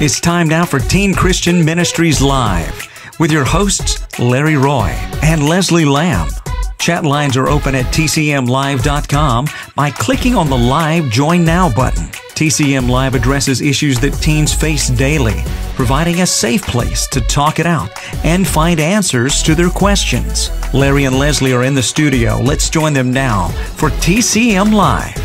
It's time now for Teen Christian Ministries Live with your hosts, Larry Roy and Leslie Lamb. Chat lines are open at TCMLIVE.com by clicking on the Live Join Now button. TCM Live addresses issues that teens face daily, providing a safe place to talk it out and find answers to their questions. Larry and Leslie are in the studio. Let's join them now for TCM Live.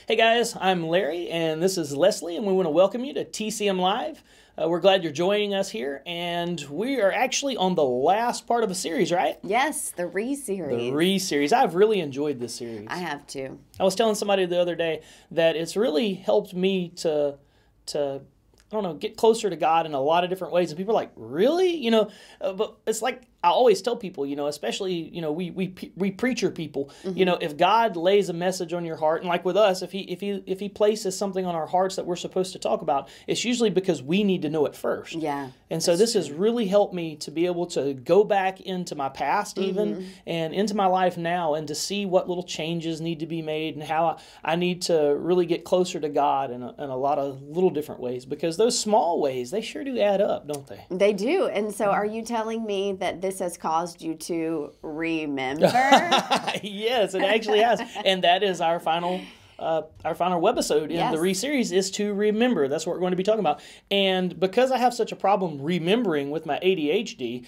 Hey guys, I'm Larry and this is Leslie, and we want to welcome you to TCM Live. We're glad you're joining us here, and we are actually on the last part of a series, right? Yes, the Re-series. The Re-series. I've really enjoyed this series. I have too. I was telling somebody the other day that it's really helped me to I don't know, get closer to God in a lot of different ways. And people are like, really? But it's like I always tell people, especially, we preacher people, if God lays a message on your heart, and like with us, if he places something on our hearts that we're supposed to talk about, it's usually because we need to know it first. Yeah. And so this has really helped me to be able to go back into my past even and into my life now and to see what little changes need to be made and how I need to really get closer to God in a lot of little different ways, because those small ways, they sure do add up, don't they? They do. And so are you telling me that this has caused you to remember? Yes, it actually has. And that is our final webisode in the Re-series is to remember. That's what we're going to be talking about. And because I have such a problem remembering with my ADHD,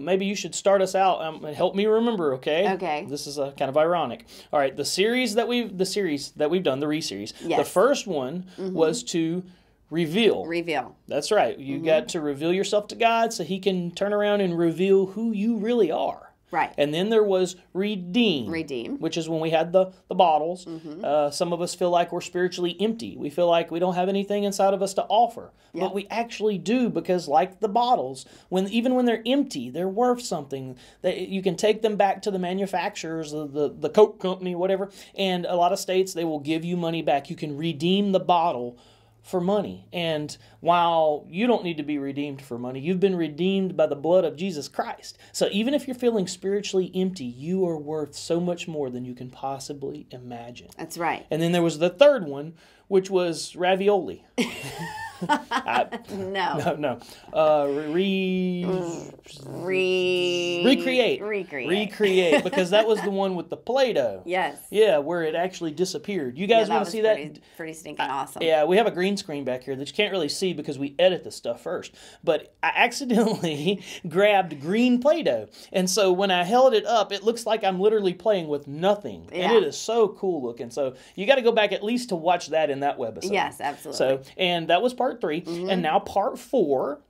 maybe you should start us out and help me remember, okay? Okay. This is kind of ironic. All right, the series that we've done, the Re-series. Yes. The first one was to reveal. Reveal. That's right. You got to reveal yourself to God so He can turn around and reveal who you really are. Right. And then there was redeem. Redeem. Which is when we had the bottles. Some of us feel like we're spiritually empty. We feel like we don't have anything inside of us to offer. Yep. But we actually do, because like the bottles, even when they're empty, they're worth something. You can take them back to the manufacturers, the Coke company, whatever, and a lot of states, they will give you money back. You can redeem the bottle for money. And while you don't need to be redeemed for money, you've been redeemed by the blood of Jesus Christ. So even if you're feeling spiritually empty, you are worth so much more than you can possibly imagine. That's right. And then there was the third one, which was ravioli. No. Recreate, because that was the one with the Play-Doh. Yes. Yeah, where it actually disappeared. You guys want to see that? Pretty stinking awesome. Yeah, we have a green screen back here that you can't really see because we edit the stuff first. But I accidentally grabbed green Play-Doh. And so when I held it up, it looks like I'm literally playing with nothing. Yeah. And it is so cool looking. So you got to go back at least to watch that in that webisode. Yes, absolutely. So, and that was part 3. And now part 4.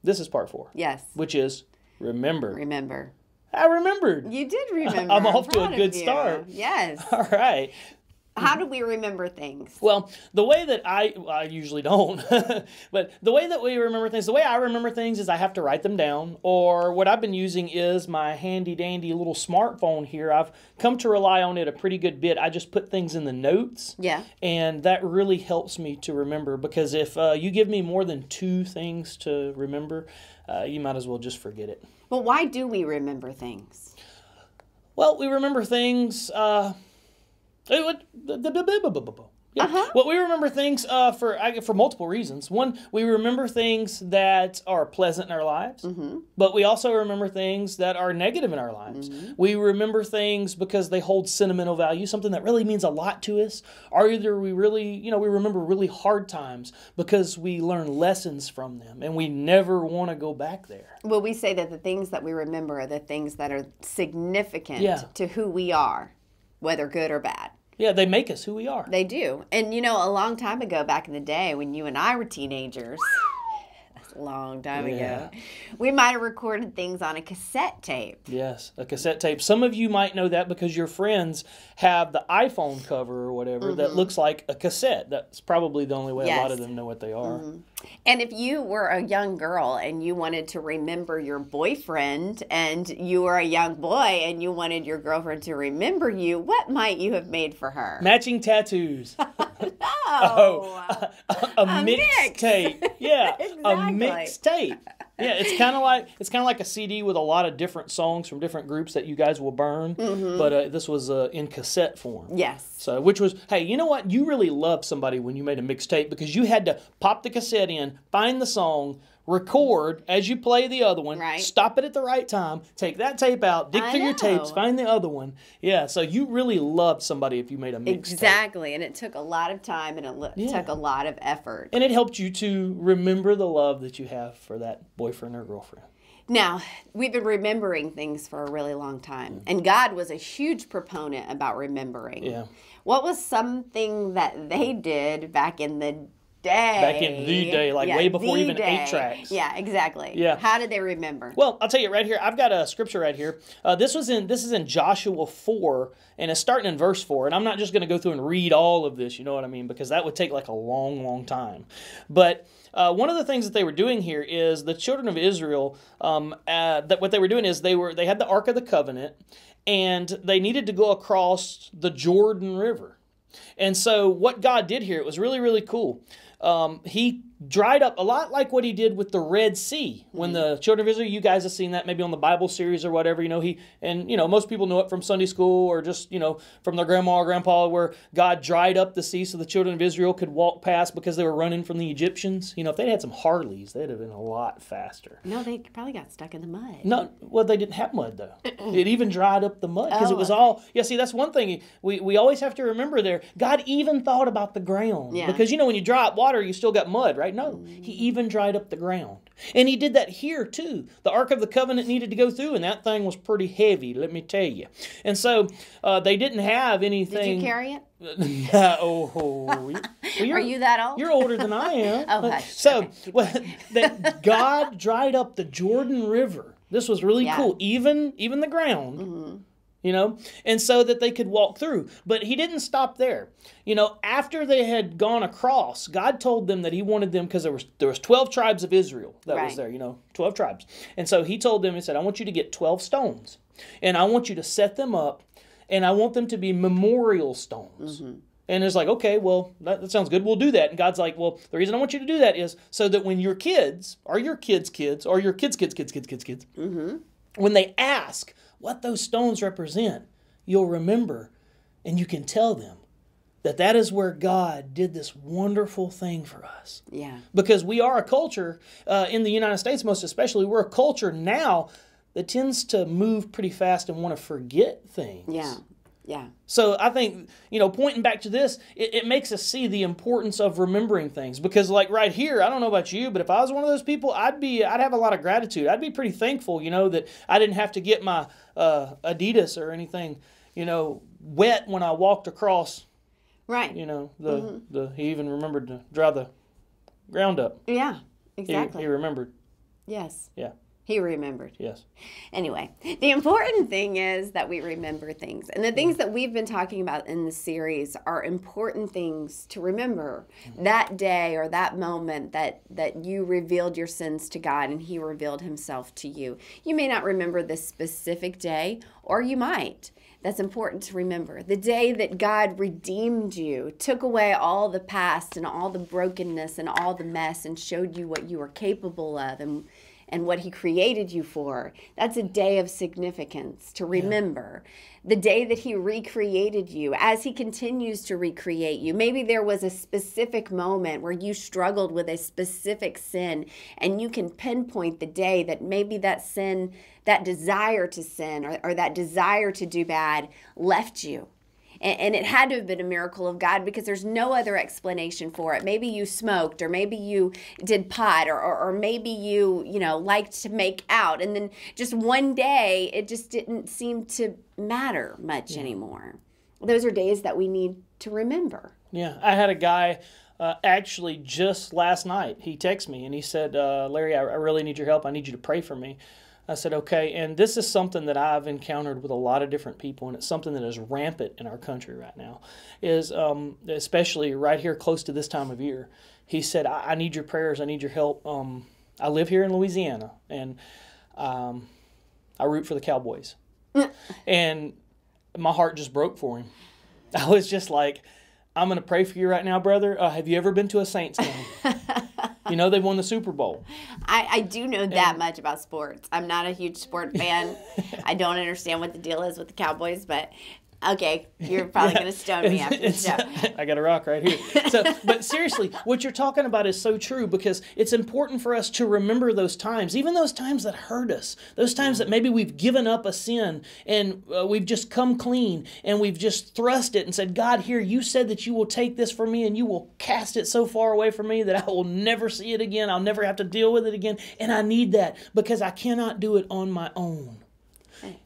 This is part 4. Yes. Which is remember. Remember. I remembered. You did remember. I'm off to a good start. Yes. All right. How do we remember things? Well, the way that I usually don't, but the way that we remember things, the way I remember things is I have to write them down, or what I've been using is my handy-dandy little smartphone here. I've come to rely on it a pretty good bit. I just put things in the notes, and that really helps me to remember, because if you give me more than 2 things to remember, you might as well just forget it. But why do we remember things? Well, we remember things... Well, we remember things for multiple reasons. One, we remember things that are pleasant in our lives, but we also remember things that are negative in our lives. We remember things because they hold sentimental value, something that really means a lot to us, or either we remember really hard times because we learn lessons from them, and we never want to go back there. Well, we say that the things that we remember are the things that are significant to who we are, whether good or bad. Yeah, they make us who we are. They do. And, a long time ago, back in the day, when you and I were teenagers, that's a long time ago, we might have recorded things on a cassette tape. Yes, a cassette tape. Some of you might know that because your friends have the iPhone cover or whatever that looks like a cassette. That's probably the only way a lot of them know what they are. And if you were a young girl and you wanted to remember your boyfriend, and you were a young boy and you wanted your girlfriend to remember you, what might you have made for her? Matching tattoos. No. A mixtape. Yeah, exactly. A mixtape. Yeah, it's kind of like a CD with a lot of different songs from different groups that you guys will burn. But this was in cassette form. Yes. So, which was, hey, you know what? You really loved somebody when you made a mixtape because you had to pop the cassette in, find the song, record as you play the other one, right. Stop it at the right time, take that tape out, dig through your tapes, find the other one. Yeah, so you really loved somebody if you made a mixtape. Exactly, and it took a lot of time and it took a lot of effort. And it helped you to remember the love that you have for that boyfriend or girlfriend. Now, we've been remembering things for a really long time, and God was a huge proponent about remembering. Yeah. What was something that they did back in the day? Back in the day, like way before even 8 tracks. Yeah, exactly. Yeah. How did they remember? Well, I'll tell you right here. I've got a scripture right here. This is in Joshua 4, and it's starting in verse 4. And I'm not just going to go through and read all of this, you know what I mean? Because that would take like a long, long time. But one of the things that they were doing here is the children of Israel. That what they were doing is they had the Ark of the Covenant, and they needed to go across the Jordan River. And so what God did here, it was really, really cool. He dried up a lot like what he did with the Red Sea when the children of Israel, you guys have seen that maybe on the Bible series or whatever, most people know it from Sunday school or just, from their grandma or grandpa, where God dried up the sea so the children of Israel could walk past because they were running from the Egyptians. If they'd had some Harleys, they'd have been a lot faster. No, they probably got stuck in the mud. No, well, they didn't have mud though. It even dried up the mud because it was all, see, that's one thing we always have to remember there. God even thought about the ground because, when you dry up water, you still got mud, right? No, he even dried up the ground. And he did that here too. The Ark of the Covenant needed to go through, and that thing was pretty heavy, let me tell you. And so they didn't have anything. Did you carry it? Are you that old? You're older than I am. Oh, hush. So that God dried up the Jordan River. This was really cool. Even the ground. And so that they could walk through. But he didn't stop there. After they had gone across, God told them that he wanted them, because there was 12 tribes of Israel that was there, 12 tribes. And so he told them, he said, I want you to get 12 stones, and I want you to set them up, and I want them to be memorial stones. And it's like, okay, well, that sounds good. We'll do that. And God's like, well, the reason I want you to do that is so that when your kids, or your kids' kids, or your kids' kids, when they ask what those stones represent, you'll remember, and you can tell them that is where God did this wonderful thing for us. Yeah. Because we are a culture, in the United States most especially, we're a culture now that tends to move pretty fast and want to forget things. Yeah. Yeah. So I think, pointing back to this, it makes us see the importance of remembering things. Because like right here, I don't know about you, but if I was one of those people, I'd have a lot of gratitude. I'd be pretty thankful, that I didn't have to get my Adidas or anything, wet when I walked across. Right. He even remembered to dry the ground up. Yeah, exactly. He remembered. Yes. Yeah. He remembered. Yes. Anyway, the important thing is that we remember things. And the things that we've been talking about in the series are important things to remember. That day or that moment that you revealed your sins to God and he revealed himself to you. You may not remember this specific day, or you might. That's important to remember. The day that God redeemed you, took away all the past and all the brokenness and all the mess and showed you what you were capable of and what he created you for. That's a day of significance to remember. The day that he recreated you, as he continues to recreate you. Maybe there was a specific moment where you struggled with a specific sin, and you can pinpoint the day that maybe that sin, that desire to sin or that desire to do bad left you. And it had to have been a miracle of God, because there's no other explanation for it. Maybe you smoked, or maybe you did pot, or maybe you liked to make out. And then just one day, it just didn't seem to matter much anymore. Those are days that we need to remember. Yeah, I had a guy actually just last night. He texted me and he said, Larry, I really need your help. I need you to pray for me. I said, okay, and this is something that I've encountered with a lot of different people, and it's something that is rampant in our country right now, is especially right here close to this time of year. He said, I need your prayers, I need your help. I live here in Louisiana, and I root for the Cowboys. And my heart just broke for him. I was just like, I'm going to pray for you right now, brother. Have you ever been to a Saints game? You know, they won the Super Bowl. I do know that much about sports. I'm not a huge sport fan. I don't understand what the deal is with the Cowboys, but okay, you're probably going to stone me after the show. I got a rock right here. But seriously, what you're talking about is so true, because it's important for us to remember those times, even those times that hurt us, those times that maybe we've given up a sin and we've just come clean and we've just thrust it and said, God, here, you said that you will take this from me and you will cast it so far away from me that I will never see it again. I'll never have to deal with it again. And I need that because I cannot do it on my own.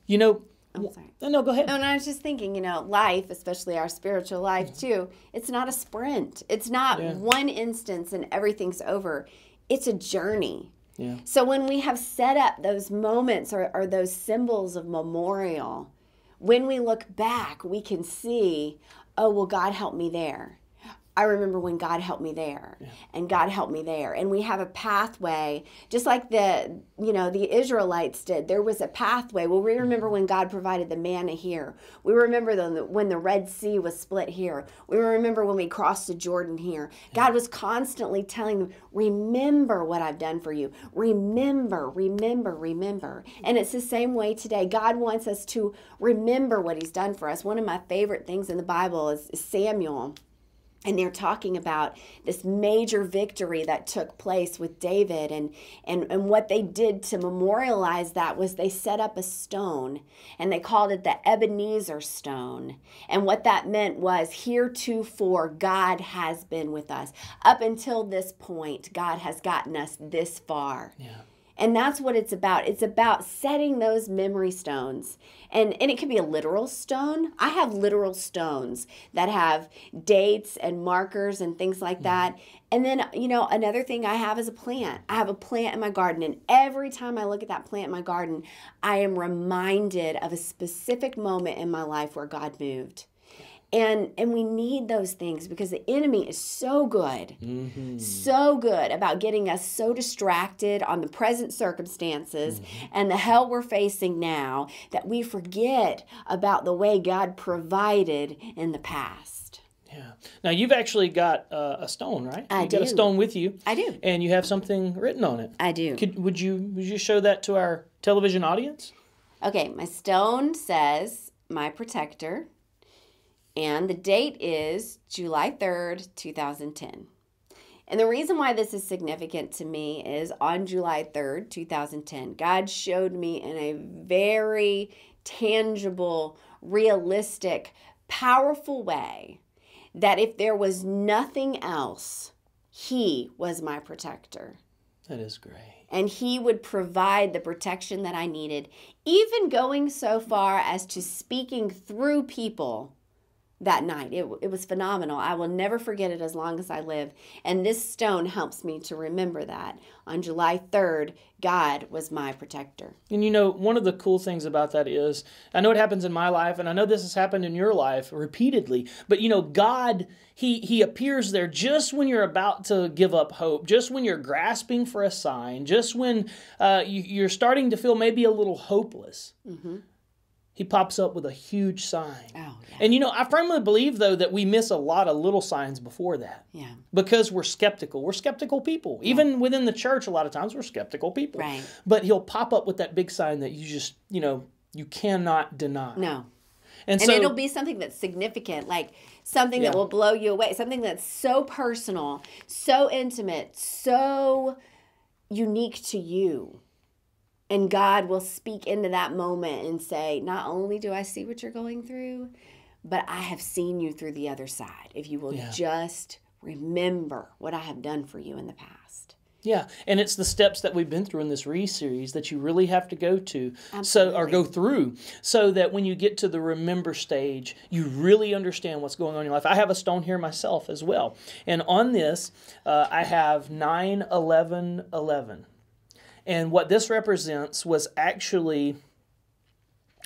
You know, I'm sorry. No, go ahead. No, I was just thinking, you know, life, especially our spiritual life too, it's not a sprint. It's not one instance and everything's over. It's a journey. Yeah. So when we have set up those moments or those symbols of memorial, when we look back, we can see, oh, well, God helped me there. I remember when God helped me there, and God helped me there. And we have a pathway, just like the Israelites did. There was a pathway. Well, we remember when God provided the manna here. We remember when the Red Sea was split here. We remember when we crossed the Jordan here. God was constantly telling them, remember what I've done for you. Remember, remember, remember. And it's the same way today. God wants us to remember what he's done for us. One of my favorite things in the Bible is Samuel. And they're talking about this major victory that took place with David. And what they did to memorialize that was they set up a stone. And they called it the Ebenezer stone. And what that meant was, heretofore, God has been with us. Up until this point, God has gotten us this far. Yeah. And that's what it's about. It's about setting those memory stones. And it can be a literal stone. I have literal stones that have dates and markers and things like that. And then, you know, another thing I have is a plant. I have a plant in my garden. And every time I look at that plant in my garden, I am reminded of a specific moment in my life where God moved. And we need those things because the enemy is so good about getting us so distracted on the present circumstances and the hell we're facing now that we forget about the way God provided in the past. Yeah. Now, you've actually got a stone, right? I do. You got a stone with you. I do. And you have something written on it. I do. Would you show that to our television audience? Okay, my stone says, "My Protector." And the date is July 3rd, 2010. And the reason why this is significant to me is on July 3rd, 2010, God showed me in a very tangible, realistic, powerful way that if there was nothing else, he was my protector. That is great. And he would provide the protection that I needed, even going so far as to speaking through people that night. It was phenomenal. I will never forget it as long as I live. And this stone helps me to remember that. On July 3rd, God was my protector. And you know, one of the cool things about that is, I know it happens in my life, and I know this has happened in your life repeatedly, but you know, God, He appears there just when you're about to give up hope, just when you're grasping for a sign, just when you're starting to feel maybe a little hopeless. Mm-hmm. He pops up with a huge sign. Oh, yeah. And you know, I firmly believe, though, that we miss a lot of little signs before that. Yeah. Because we're skeptical. We're skeptical people. Yeah. Even within the church, a lot of times, we're skeptical people. Right. But he'll pop up with that big sign that you just, you know, you cannot deny. No. And so, it'll be something that's significant, like something that will blow you away, something that's so personal, so intimate, so unique to you. And God will speak into that moment and say, not only do I see what you're going through, but I have seen you through the other side. If you will just remember what I have done for you in the past. Yeah, and it's the steps that we've been through in this series that you really have to go to, go through, so that when you get to the remember stage, you really understand what's going on in your life. I have a stone here myself as well. And on this, I have 9/11/11. And what this represents was actually,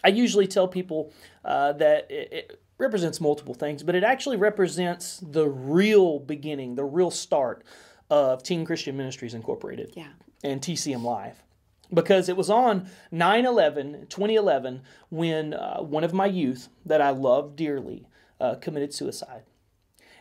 I usually tell people that it represents multiple things, but it actually represents the real beginning, the real start of Teen Christian Ministries Incorporated and TCM Live. Because it was on 9/11/2011 when one of my youth that I loved dearly committed suicide.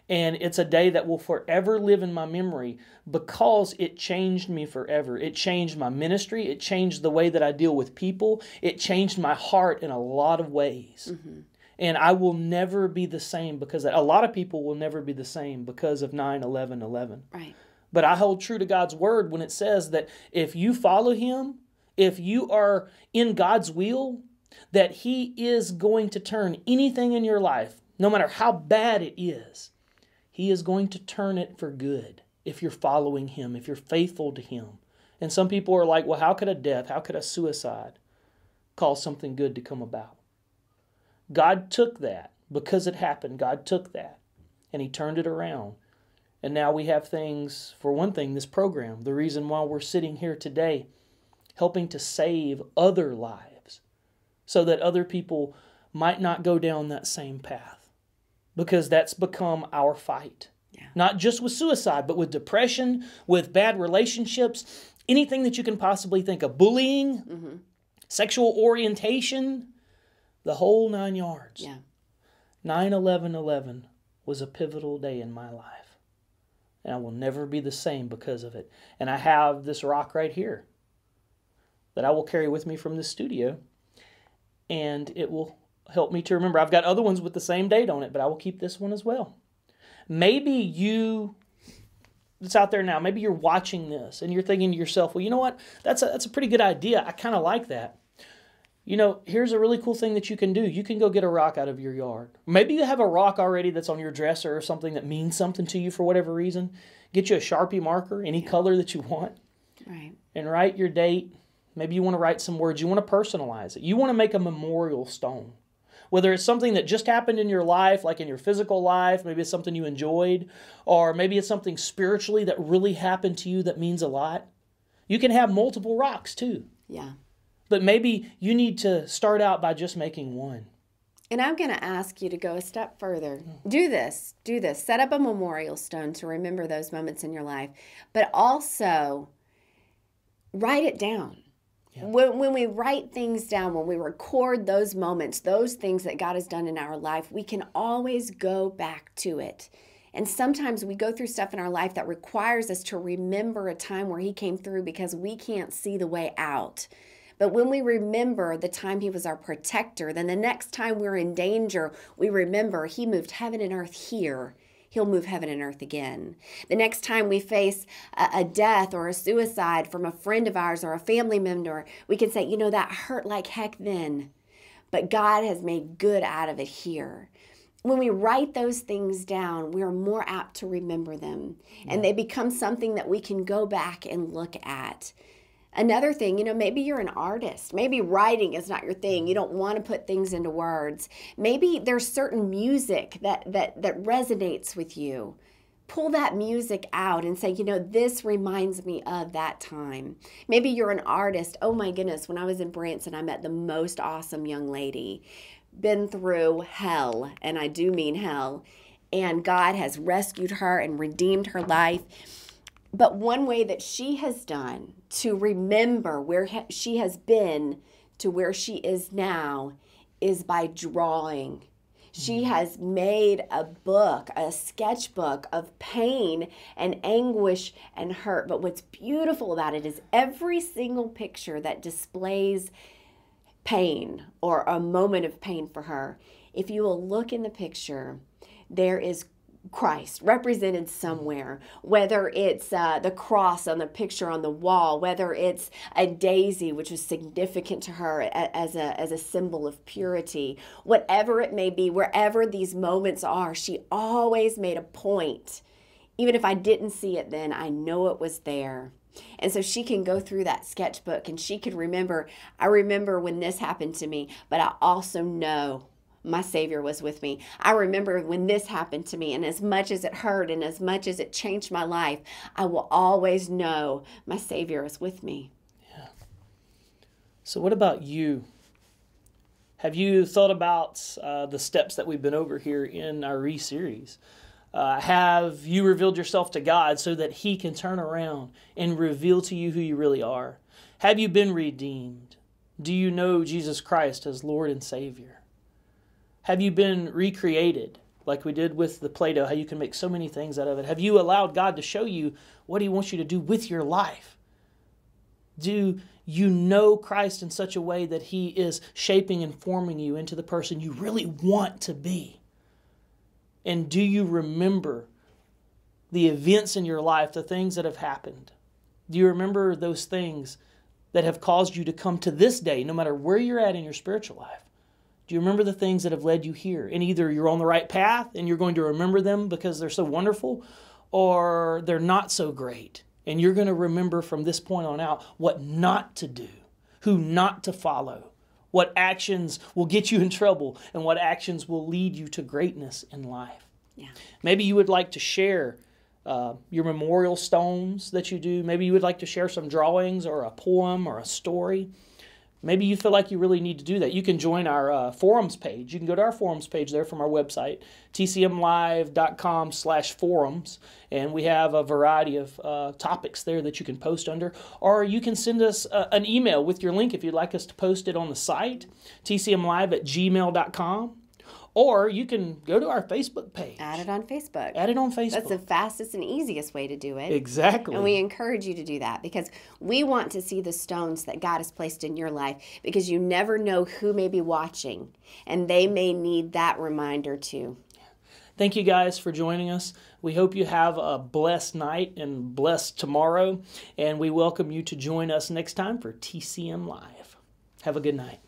And it's a day that will forever live in my memory because it changed me forever. It changed my ministry. It changed the way that I deal with people. It changed my heart in a lot of ways. Mm-hmm. And I will never be the same because a lot of people will never be the same because of 9/11/11. Right. But I hold true to God's word when it says that if you follow Him, if you are in God's will, that He is going to turn anything in your life, no matter how bad it is, He is going to turn it for good if you're following Him, if you're faithful to Him. And some people are like, well, how could a death, how could a suicide cause something good to come about? God took that because it happened. God took that and He turned it around. And now we have things, for one thing, this program, the reason why we're sitting here today, helping to save other lives so that other people might not go down that same path. Because that's become our fight. Yeah. Not just with suicide, but with depression, with bad relationships, anything that you can possibly think of. Bullying, mm-hmm. sexual orientation, the whole 9 yards. Yeah. 9/11/11 was a pivotal day in my life. And I will never be the same because of it. And I have this rock right here that I will carry with me from the studio. And it will help me to remember. I've got other ones with the same date on it, but I will keep this one as well. Maybe you, it's out there now, maybe you're watching this and you're thinking to yourself, well, you know what? That's a pretty good idea. I kind of like that. You know, here's a really cool thing that you can do. You can go get a rock out of your yard. Maybe you have a rock already that's on your dresser or something that means something to you for whatever reason. Get you a Sharpie marker, any color that you want. Right. And write your date. Maybe you want to write some words. You want to personalize it. You want to make a memorial stone. Whether it's something that just happened in your life, like in your physical life, maybe it's something you enjoyed, or maybe it's something spiritually that really happened to you that means a lot. You can have multiple rocks too. Yeah. But maybe you need to start out by just making one. And I'm going to ask you to go a step further. Do this. Set up a memorial stone to remember those moments in your life, but also write it down. Yeah. When we write things down, when we record those moments, those things that God has done in our life, we can always go back to it. And sometimes we go through stuff in our life that requires us to remember a time where He came through because we can't see the way out. But when we remember the time He was our protector, then the next time we're in danger, we remember He moved heaven and earth here. He'll move heaven and earth again. The next time we face a death or a suicide from a friend of ours or a family member, we can say, you know, that hurt like heck then, but God has made good out of it here. When we write those things down, we're more apt to remember them, and they become something that we can go back and look at. Another thing, you know, maybe you're an artist. Maybe writing is not your thing. You don't want to put things into words. Maybe there's certain music that resonates with you. Pull that music out and say, you know, this reminds me of that time. Maybe you're an artist. Oh my goodness, when I was in Branson, I met the most awesome young lady. Been through hell, and I do mean hell. And God has rescued her and redeemed her life. But one way that she has done to remember where she has been to where she is now is by drawing. She has made a book, a sketchbook of pain and anguish and hurt. But what's beautiful about it is every single picture that displays pain or a moment of pain for her, if you will look in the picture, there is Christ represented somewhere, whether it's the cross on the picture on the wall, whether it's a daisy, which was significant to her as a symbol of purity, whatever it may be, wherever these moments are, she always made a point. Even if I didn't see it then, I know it was there. And so she can go through that sketchbook and she could remember, I remember when this happened to me, but I also know my Savior was with me. I remember when this happened to me, and as much as it hurt and as much as it changed my life, I will always know my Savior is with me. Yeah. So what about you? Have you thought about the steps that we've been over here in our re-series? Have you revealed yourself to God so that He can turn around and reveal to you who you really are? Have you been redeemed? Do you know Jesus Christ as Lord and Savior? Have you been recreated? like we did with the Play-Doh, how you can make so many things out of it? Have you allowed God to show you what He wants you to do with your life? Do you know Christ in such a way that He is shaping and forming you into the person you really want to be? And do you remember the events in your life, the things that have happened? Do you remember those things that have caused you to come to this day, no matter where you're at in your spiritual life? Do you remember the things that have led you here? And either you're on the right path and you're going to remember them because they're so wonderful, or they're not so great. And you're going to remember from this point on out what not to do, who not to follow, what actions will get you in trouble, and what actions will lead you to greatness in life. Yeah. Maybe you would like to share your memorial stones that you do. Maybe you would like to share some drawings or a poem or a story. Maybe you feel like you really need to do that. You can join our forums page. You can go to our forums page there from our website, tcmlive.com/forums, and we have a variety of topics there that you can post under. Or you can send us an email with your link if you'd like us to post it on the site, tcmlive@gmail.com. Or you can go to our Facebook page. Add it on Facebook. Add it on Facebook. That's the fastest and easiest way to do it. Exactly. And we encourage you to do that because we want to see the stones that God has placed in your life, because you never know who may be watching and they may need that reminder too. Thank you guys for joining us. We hope you have a blessed night and blessed tomorrow. And we welcome you to join us next time for TCM Live. Have a good night.